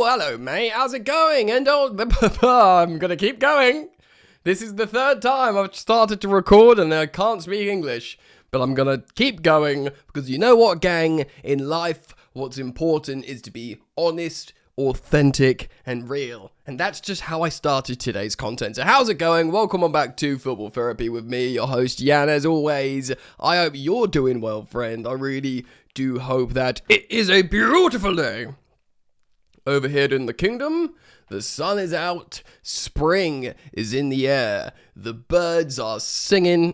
Oh, hello, mate. How's it going? And I'm going to keep going. This is the third time I've started to record and I can't speak English. But I'm going to keep going because you know what, gang? In life, what's important is to be honest, authentic, and real. And that's just how I started today's content. So how's it going? Welcome on back to Football Therapy with me, your host, Jan, as always. I hope you're doing well, friend. I really do hope that it is a beautiful day. Over here in the kingdom, the sun is out, spring is in the air, the birds are singing,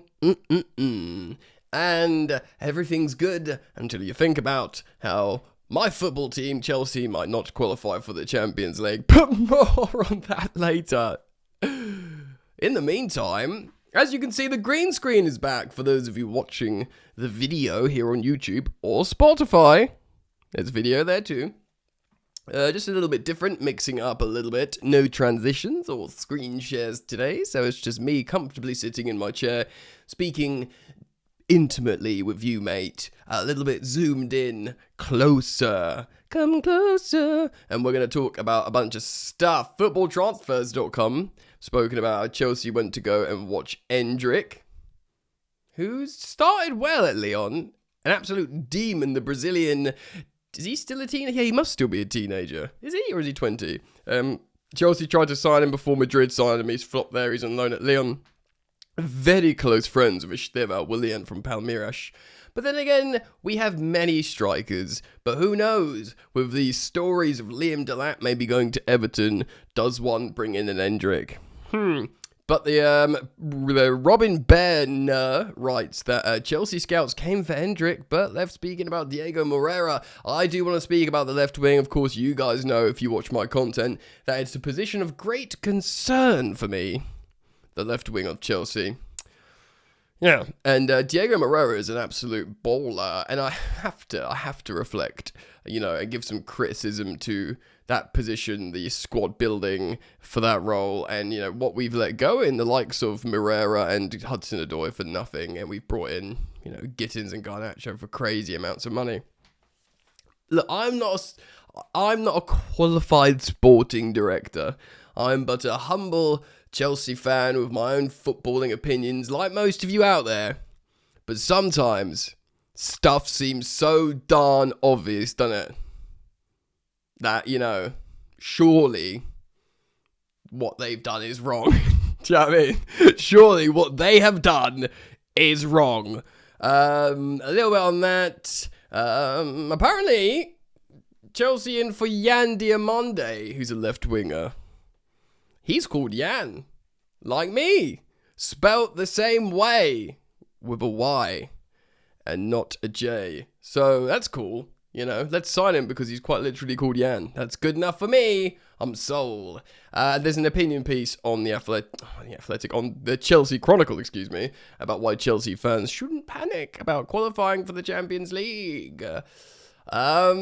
and everything's good until you think about how my football team, Chelsea, might not qualify for the Champions League, but more on that later. In the meantime, as you can see, the green screen is back for those of you watching the video here on YouTube or Spotify. There's video there too. Just a little bit different, mixing up a little bit. No transitions or screen shares today, so it's just me comfortably sitting in my chair, speaking intimately with you, mate. A little bit zoomed in, closer. Come closer. And we're going to talk about a bunch of stuff. Footballtransfers.com, spoken about how Chelsea went to go and watch Endrick, who started well at Lyon. An absolute demon, the Brazilian. Is he still a teenager? Yeah, he must still be a teenager. Is he, or is he 20? Chelsea tried to sign him before Madrid signed him. He's flopped there. He's on loan at Lyon. Very close friends with Esteva Willian from Palmeiras. But then again, we have many strikers. But who knows? With these stories of Liam Delap maybe going to Everton, does one bring in an Endrick? But the Robin Baird writes that Chelsea scouts came for Endrick, but left speaking about Diego Moreira. I do want to speak about the left wing. Of course, you guys know if you watch my content that it's a position of great concern for me. The left wing of Chelsea. Yeah, and Diego Moreira is an absolute baller, and I have to reflect, and give some criticism to that position, the squad building for that role, and what we've let go in the likes of Moreira and Hudson-Odoi for nothing, and we've brought in Gittins and Garnacho for crazy amounts of money. Look, I'm not a qualified sporting director. I'm but a humble Chelsea fan with my own footballing opinions, like most of you out there. But sometimes stuff seems so darn obvious, doesn't it? That, surely what they've done is wrong. Do you know what I mean? Surely what they have done is wrong. A little bit on that. Apparently, Chelsea in for Diomande, who's a left winger. He's called Jan, like me, spelt the same way, with a Y, and not a J. So that's cool. Let's sign him because he's quite literally called Jan. That's good enough for me. I'm sold. There's an opinion piece on on the Chelsea Chronicle, about why Chelsea fans shouldn't panic about qualifying for the Champions League. I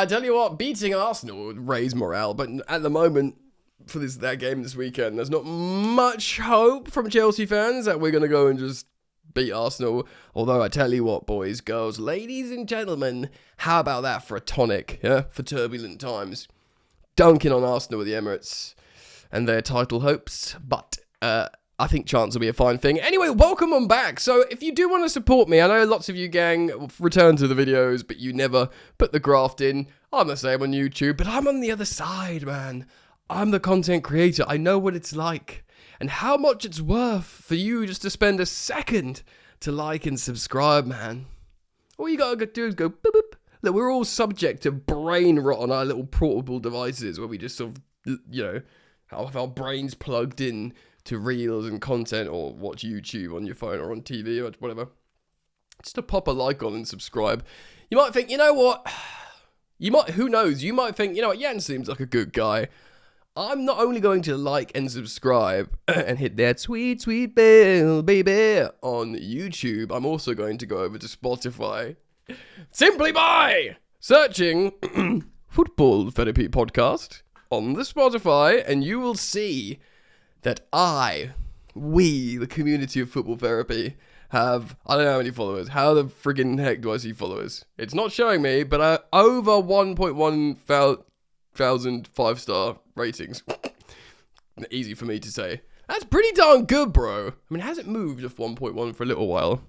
tell you what, beating Arsenal would raise morale, but at the moment, for that game this weekend, there's not much hope from Chelsea fans that we're going to go and just beat Arsenal. Although I tell you what, boys, girls, ladies and gentlemen, how about that for a tonic, for turbulent times? Dunking on Arsenal with the Emirates and their title hopes, but I think chance will be a fine thing. Anyway, welcome on back. So if you do want to support me, I know lots of you gang return to the videos, but you never put the graft in. I'm the same on YouTube, but I'm on the other side, man. I'm the content creator. I know what it's like and how much it's worth for you just to spend a second to like and subscribe, man. All you gotta do is go boop, boop. Look, we're all subject to brain rot on our little portable devices where we just sort of, have our brains plugged in to reels and content or watch YouTube on your phone or on TV or whatever. Just to pop a like on and subscribe. You might think, who knows? You might think, Jan seems like a good guy. I'm not only going to like and subscribe and hit that sweet, sweet bell, baby, on YouTube, I'm also going to go over to Spotify simply by searching Football Therapy Podcast on the Spotify, and you will see that we, the community of Football Therapy, have, I don't know how many followers. How the friggin' heck do I see followers? It's not showing me, but over 1.1 2,000 5-star ratings. Easy for me to say. That's pretty darn good, bro. I mean, it hasn't moved off 1.1 for a little while.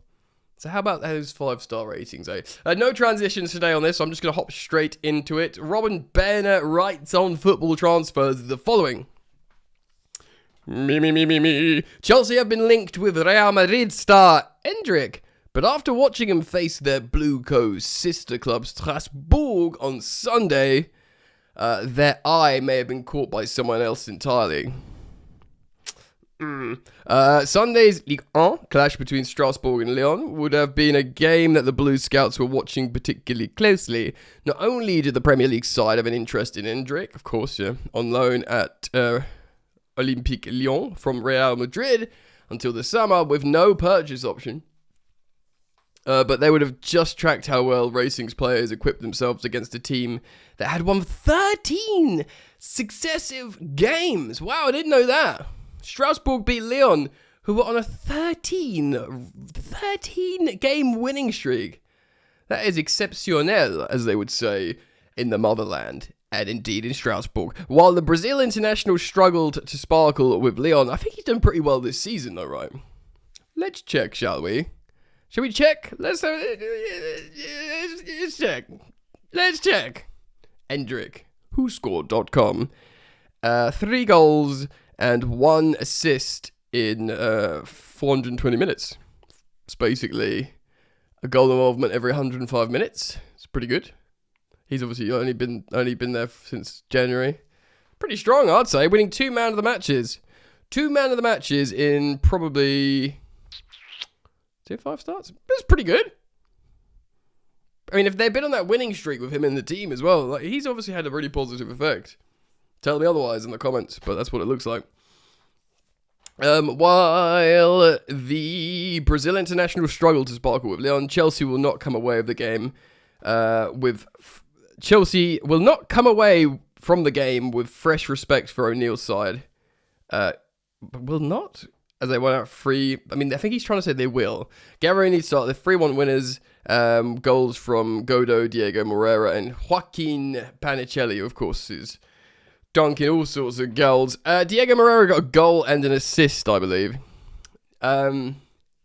So how about those 5-star ratings, eh? No transitions today on this, so I'm just going to hop straight into it. Robin Bennett writes on Football Transfers the following. Chelsea have been linked with Real Madrid star Endrick, but after watching him face their Blue Coast sister club Strasbourg on Sunday, their eye may have been caught by someone else entirely. Sunday's Ligue 1 clash between Strasbourg and Lyon would have been a game that the Blue Scouts were watching particularly closely. Not only did the Premier League side have an interest in Endrick, of course, on loan at Olympique Lyon from Real Madrid until the summer with no purchase option, but they would have just tracked how well Racing's players equipped themselves against a team that had won 13 successive games. Wow, I didn't know that. Strasbourg beat Lyon, who were on a 13-game winning streak. That is exceptionnel, as they would say in the motherland, and indeed in Strasbourg. While the Brazil international struggled to sparkle with Lyon, I think he's done pretty well this season, though, right? Let's check, shall we? Shall we check? Let's check. Let's check. Endrick, whoscored.com. 3 goals and 1 assist in 420 minutes. It's basically a goal involvement every 105 minutes. It's pretty good. He's obviously only been there since January. Pretty strong, I'd say. Winning 2 man of the matches. 2 man of the matches in probably 5 starts. That's pretty good. I mean, if they've been on that winning streak with him in the team as well, like, he's obviously had a really positive effect. Tell me otherwise in the comments, but that's what it looks like. While the Brazil international struggled to sparkle with Lyon, Chelsea will not come away with the game Chelsea will not come away from the game with fresh respect for O'Neill's side. Will not? As they went out free. I mean, I think he's trying to say they will. Gavarini start the 3-1 winners. Goals from Godo, Diego Moreira, and Joaquin Panicelli, of course, is dunking all sorts of goals. Diego Moreira got a goal and an assist, I believe.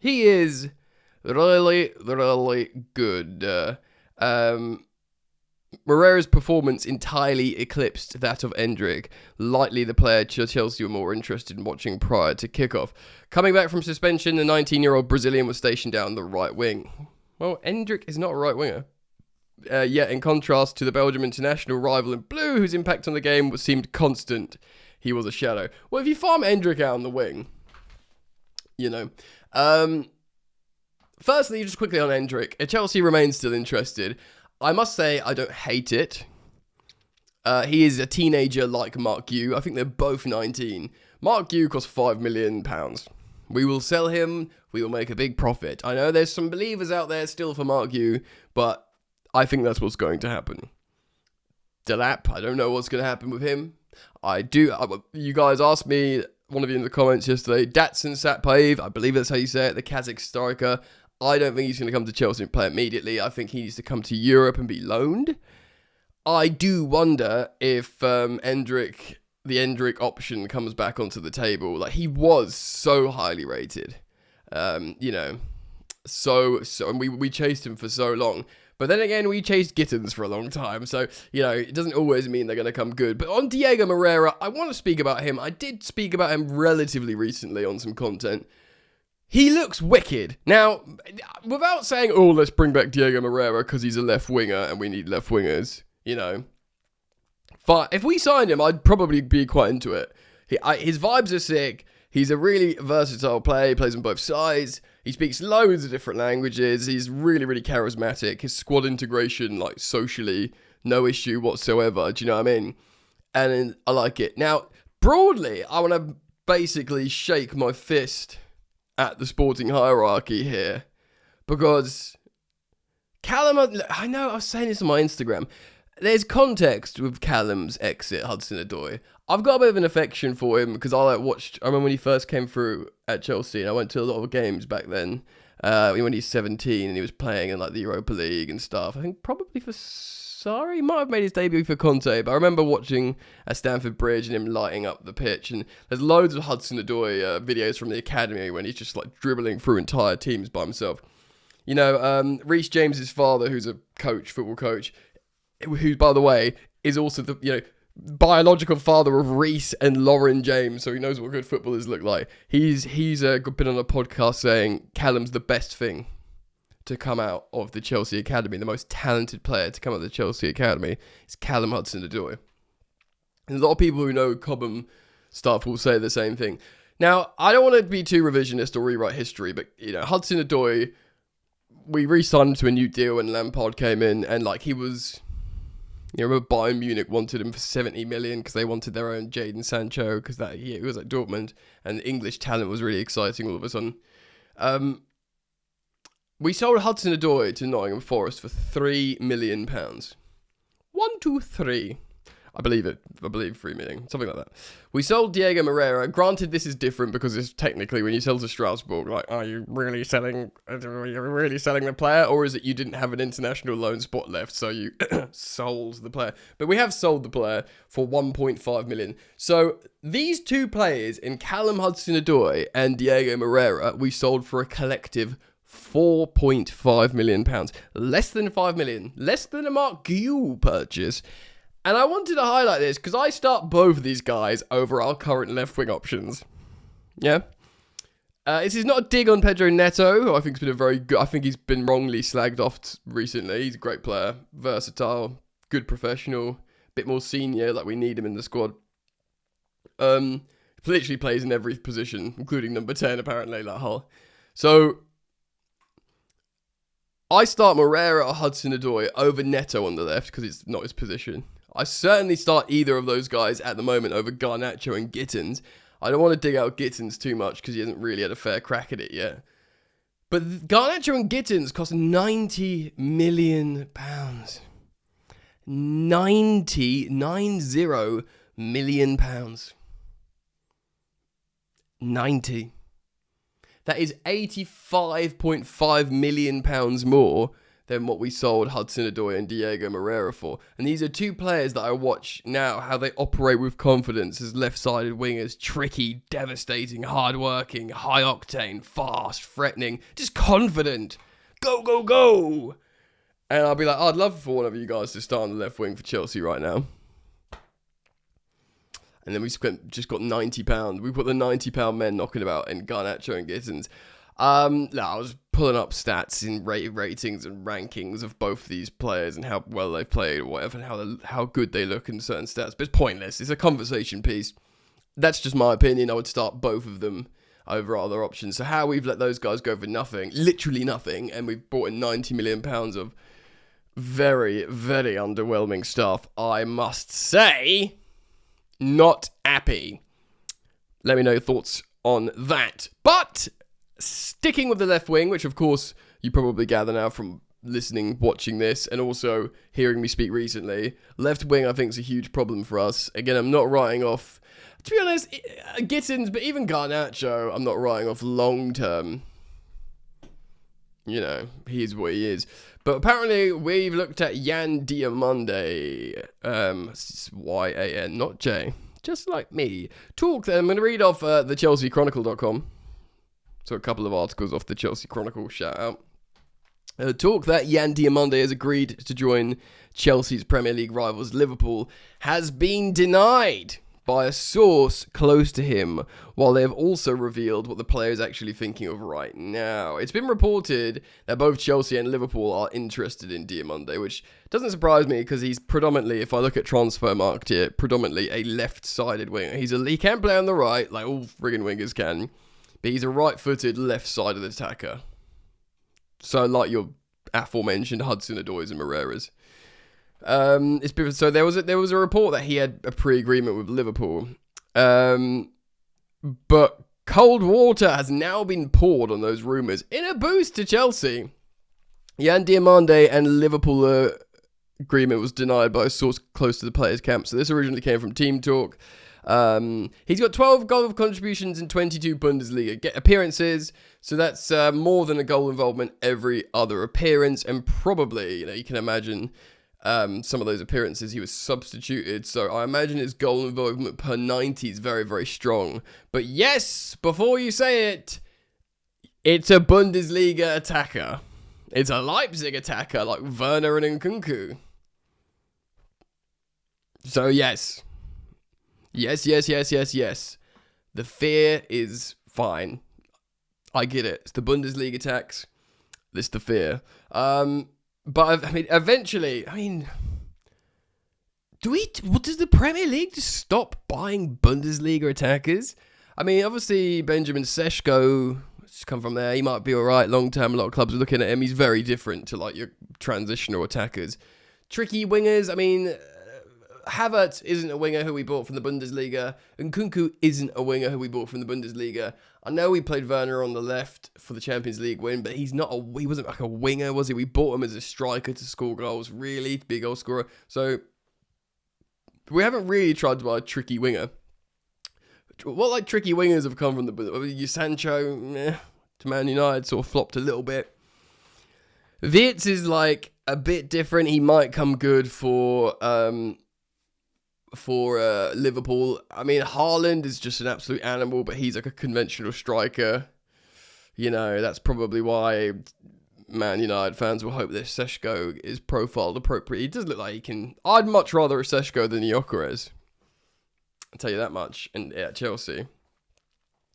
He is really, really good. Moreira's performance entirely eclipsed that of Endrick. Likely the player Chelsea were more interested in watching prior to kickoff. Coming back from suspension, the 19-year-old Brazilian was stationed down the right wing. Well, Endrick is not a right winger. Yet, in contrast to the Belgium international rival in blue, whose impact on the game seemed constant, he was a shadow. Well, if you farm Endrick out on the wing, you know. Firstly, just quickly on Endrick, Chelsea remains still interested. I must say, I don't hate it. He is a teenager like Mark Yu. I think they're both 19. Mark Yu costs £5 million. We will sell him. We will make a big profit. I know there's some believers out there still for Mark Yu, but I think that's what's going to happen. Delap, I don't know what's going to happen with him. You guys asked me, one of you in the comments yesterday, Datsun Satpaev, I believe that's how you say it, the Kazakh striker. I don't think he's going to come to Chelsea and play immediately. I think he needs to come to Europe and be loaned. I do wonder if the Endrick option comes back onto the table. Like, he was so highly rated. And we chased him for so long. But then again, we chased Gittins for a long time. So, it doesn't always mean they're going to come good. But on Diego Moreira, I want to speak about him. I did speak about him relatively recently on some content. He looks wicked. Now, without saying, let's bring back Diego Moreira because he's a left winger and we need left wingers, But if we signed him, I'd probably be quite into it. His vibes are sick. He's a really versatile player. He plays on both sides. He speaks loads of different languages. He's really, really charismatic. His squad integration, like socially, no issue whatsoever. Do you know what I mean? And I like it. Now, broadly, I want to basically shake my fist at the sporting hierarchy here. Because Callum, I know I was saying this on my Instagram. There's context with Callum's exit, Hudson-Odoi. I've got a bit of an affection for him because I remember when he first came through at Chelsea and I went to a lot of games back then. When he was 17 and he was playing in like the Europa League and stuff. I think probably for Sorry, he might have made his debut for Conte, but I remember watching at Stamford Bridge and him lighting up the pitch. And there's loads of Hudson-Odoi videos from the academy when he's just like dribbling through entire teams by himself. You know, Reece James's father, who's a coach, football coach, who, by the way, is also the biological father of Reece and Lauren James, so he knows what good footballers look like. He's been on a podcast saying Callum's the best thing to come out of the Chelsea Academy. The most talented player to come out of the Chelsea Academy is Callum Hudson-Odoi. And a lot of people who know Cobham stuff will say the same thing. Now, I don't want to be too revisionist or rewrite history, but, Hudson-Odoi, we re-signed him to a new deal when Lampard came in, and, he was... remember Bayern Munich wanted him for 70 million because they wanted their own Jadon Sancho because he was at Dortmund, and the English talent was really exciting all of a sudden. We sold Hudson-Odoi to Nottingham Forest for £3 million. 1, 2, 3. I believe it. I believe 3 million. Something like that. We sold Diego Moreira. Granted, this is different because it's technically when you sell to Strasbourg, are you really selling the player? Or is it you didn't have an international loan spot left, so you sold the player? But we have sold the player for 1.5 million. So these two players in Callum Hudson-Odoi and Diego Moreira, we sold for a collective £4.5 million. Less than 5 million. Less than a Mark Guiu purchase. And I wanted to highlight this because I start both of these guys over our current left-wing options. Yeah? This is not a dig on Pedro Neto, who I think has been I think he's been wrongly slagged off recently. He's a great player, versatile, good professional, a bit more senior, like we need him in the squad. Literally plays in every position, including number 10, apparently, like Hull. So, I start Moreira or Hudson-Odoi over Neto on the left because it's not his position. I certainly start either of those guys at the moment over Garnacho and Gittins. I don't want to dig out Gittins too much because he hasn't really had a fair crack at it yet. But Garnacho and Gittins cost £90 million. 90 million pounds. 90. That is £85.5 million more than what we sold Hudson-Odoi and Diego Moreira for. And these are two players that I watch now, how they operate with confidence as left-sided wingers. Tricky, devastating, hard-working, high-octane, fast, threatening, just confident. Go, go, go! And I'll be like, I'd love for one of you guys to start on the left wing for Chelsea right now. And then we just got £90. We put the £90 men knocking about in Garnacho and Gittins. I was pulling up stats in ratings and rankings of both these players and how well they've played or whatever, and how good they look in certain stats. But it's pointless. It's a conversation piece. That's just my opinion. I would start both of them over other options. So how we've let those guys go for nothing, literally nothing, and we've brought in £90 million of very, very underwhelming stuff, I must say, not happy. Let me know your thoughts on that. But sticking with the left wing, which of course you probably gather now from listening, watching this, and also hearing me speak recently, left wing I think is a huge problem for us. Again, I'm not writing off, to be honest, Gittins, but even Garnacho, I'm not writing off long term. He is what he is. But apparently we've looked at Yan Diomande, Y-A-N, not J, just like me. I'm going to read off the ChelseaChronicle.com. So a couple of articles off the Chelsea Chronicle, shout out. Talk that Yan Diomande has agreed to join Chelsea's Premier League rivals Liverpool has been denied by a source close to him, while they have also revealed what the player is actually thinking of right now. It's been reported that both Chelsea and Liverpool are interested in Diomande, which doesn't surprise me because he's predominantly, if I look at Transfermarkt here, predominantly a left-sided winger. He can play on the right, like all friggin' wingers can, but he's a right-footed, left-sided attacker. So like your aforementioned Hudson-Odois and Moreiras. So there was a report that he had a pre-agreement with Liverpool, but cold water has now been poured on those rumours in a boost to Chelsea. Yan Diomande and Liverpool agreement was denied by a source close to the players' camp. So this originally came from Team Talk. He's got 12 goal contributions in 22 Bundesliga appearances, so that's more than a goal involvement every other appearance, and probably, you can imagine, some of those appearances he was substituted, so I imagine his goal involvement per 90 is very, very strong. But yes, before you say it, it's a Bundesliga attacker. It's a Leipzig attacker like Werner and Nkunku. So yes. Yes. The fear is fine. I get it. It's the Bundesliga tax. It's the fear. But I mean, eventually, does the Premier League just stop buying Bundesliga attackers? I mean, obviously, Benjamin Seschko, just come from there. He might be all right long term. A lot of clubs are looking at him. He's very different to like your transitional attackers. Tricky wingers. I mean, Havertz isn't a winger who we bought from the Bundesliga, and Nkunku isn't a winger who we bought from the Bundesliga. I know we played Werner on the left for the Champions League win, but he wasn't like a winger, was he? We bought him as a striker to score goals, really, big goal scorer. So we haven't really tried to buy a tricky winger. What like tricky wingers have come from the Sancho to Man United, sort of flopped a little bit. Wirtz is like a bit different. He might come good for Liverpool. I mean, Haaland is just an absolute animal, but he's like a conventional striker. You know, that's probably why Man United fans will hope that Seschko is profiled appropriately. He does look like he can. I'd much rather a Seschko than Gyökeres. I'll tell you that much. And at Chelsea,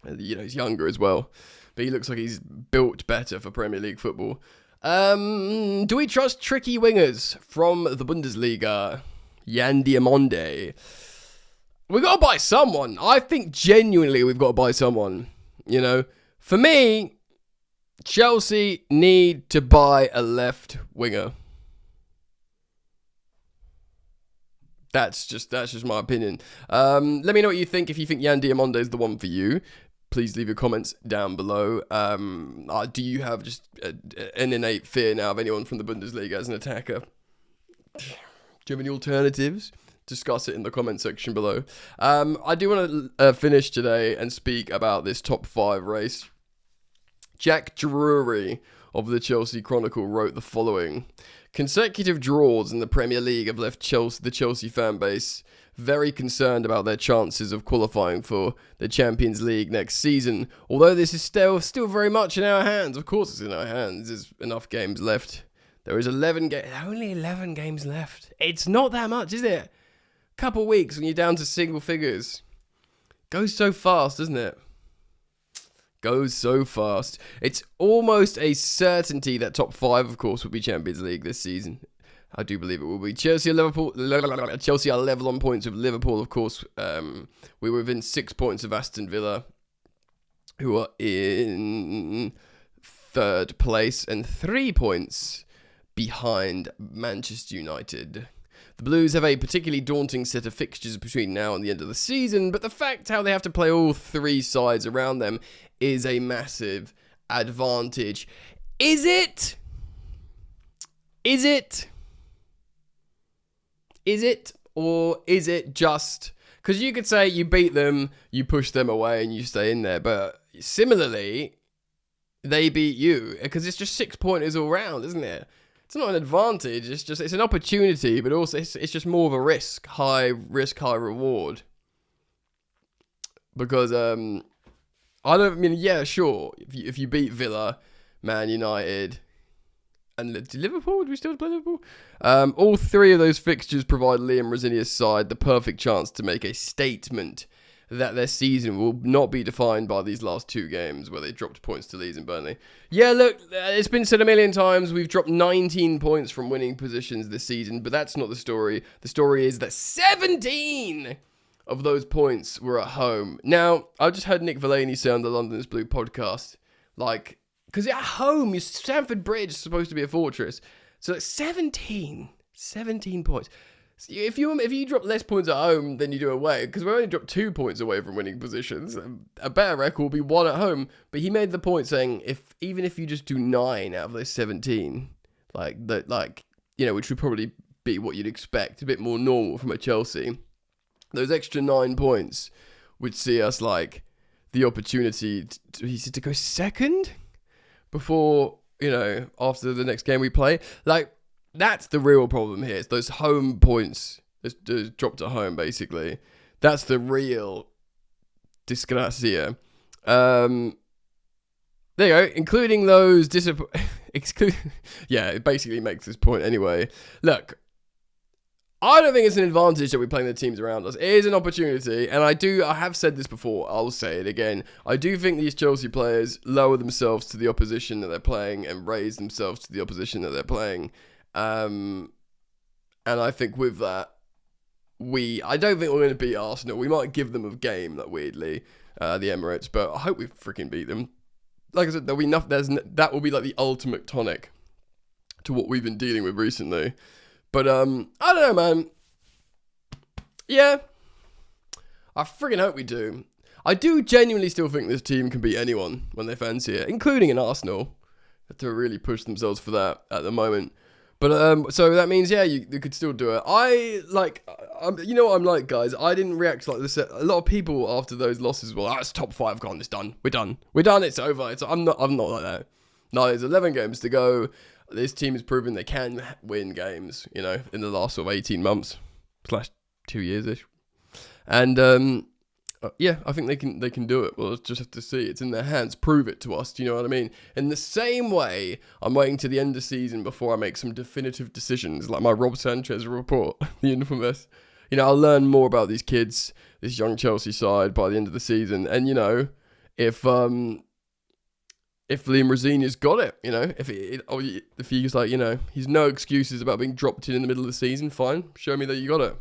you know, he's younger as well, but he looks like he's built better for Premier League football. Do we trust tricky wingers from the Bundesliga? Yan Diomande. We've got to buy someone. I think genuinely we've got to buy someone. You know, for me, Chelsea need to buy a left winger. That's just my opinion. Let me know what you think. If you think Yan Diomande is the one for you, please leave your comments down below. Do you have just an innate fear now of anyone from the Bundesliga as an attacker? Do you have any alternatives? Discuss it in the comment section below. I do want to finish today and speak about this top 5 race. Jack Drury of the Chelsea Chronicle wrote the following. Consecutive draws in the Premier League have left the Chelsea fan base very concerned about their chances of qualifying for the Champions League next season. Although this is still very much in our hands. Of course it's in our hands. There's enough games left. There is only 11 games left. It's not that much, is it? Couple weeks when you're down to single figures. Goes so fast, doesn't it? Goes so fast. It's almost a certainty that top 5, of course, will be Champions League this season. I do believe it will be. Chelsea are level on points with Liverpool, of course. We were within 6 points of Aston Villa, who are in 3rd place, and 3 points behind Manchester United. The Blues have a particularly daunting set of fixtures between now and the end of the season, but the fact how they have to play all 3 sides around them is a massive advantage. Is it? Or is it just... Because you could say you beat them, you push them away, and you stay in there, but similarly, they beat you, because it's just 6 pointers all round, isn't it? It's not an advantage, it's an opportunity, but also it's just more of a risk, high reward. Because, sure, if you beat Villa, Man United, and Liverpool, would we still play Liverpool? All 3 of those fixtures provide Liam Rosenior's side the perfect chance to make a statement that their season will not be defined by these last 2 games where they dropped points to Leeds and Burnley. Yeah, look, it's been said a million times, we've dropped 19 points from winning positions this season, but that's not the story. The story is that 17 of those points were at home. Now, I just heard Nick Villaney say on the London is Blue podcast, because at home, your Stamford Bridge is supposed to be a fortress. So it's 17 points. So if you drop less points at home than you do away, because we only dropped 2 points away from winning positions, a better record will be 1 at home. But he made the point saying even if you just do 9 out of those 17, which would probably be what you'd expect, a bit more normal from a Chelsea, those extra 9 points would see us the opportunity to go second before, after the next game we play. That's the real problem here. It's those home points. Those dropped at home, basically. That's the real disgracia. There you go. Including those yeah, it basically makes this point anyway. Look, I don't think it's an advantage that we're playing the teams around us. It is an opportunity, and I have said this before, I'll say it again. I do think these Chelsea players lower themselves to the opposition that they're playing and raise themselves to the opposition that they're playing. And I think with that, I don't think we're going to beat Arsenal. We might give them a game, like, weirdly, the Emirates, but I hope we freaking beat them. Like I said, there'll be enough. That will be like the ultimate tonic to what we've been dealing with recently. But, I don't know, man. Yeah. I friggin' hope we do. I do genuinely still think this team can beat anyone when they fancy it, including an Arsenal. Have to really push themselves for that at the moment. But, so that means, yeah, you could still do it. You know what I'm like, guys? I didn't react like this. A lot of people after those losses were like, it's top 5 gone, it's done. We're done, it's over. I'm not like that. No, there's 11 games to go. This team has proven they can win games, in the last sort of 18 months / 2 years-ish. And, yeah, I think they can do it. We'll just have to see. It's in their hands. Prove it to us. Do you know what I mean? In the same way, I'm waiting to the end of season before I make some definitive decisions, like my Rob Sanchez report, the infamous. I'll learn more about these kids, this young Chelsea side by the end of the season. And, if Liam Rosenior's got it, if he's like, he's no excuses about being dropped in the middle of the season, fine. Show me that you got it.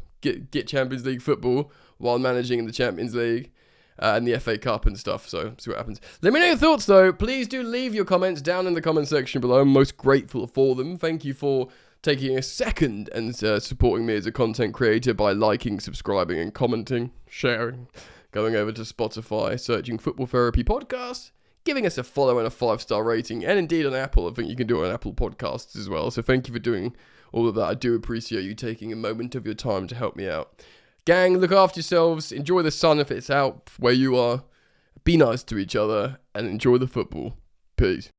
Get Champions League football while managing in the Champions League and the FA Cup and stuff. So, see what happens. Let me know your thoughts, though. Please do leave your comments down in the comment section below. I'm most grateful for them. Thank you for taking a second and supporting me as a content creator by liking, subscribing, and commenting, sharing, going over to Spotify, searching Football Therapy Podcast, giving us a follow and a 5-star rating, and indeed on Apple. I think you can do it on Apple Podcasts as well. So thank you for doing all of that. I do appreciate you taking a moment of your time to help me out. Gang, look after yourselves. Enjoy the sun if it's out where you are. Be nice to each other and enjoy the football. Peace.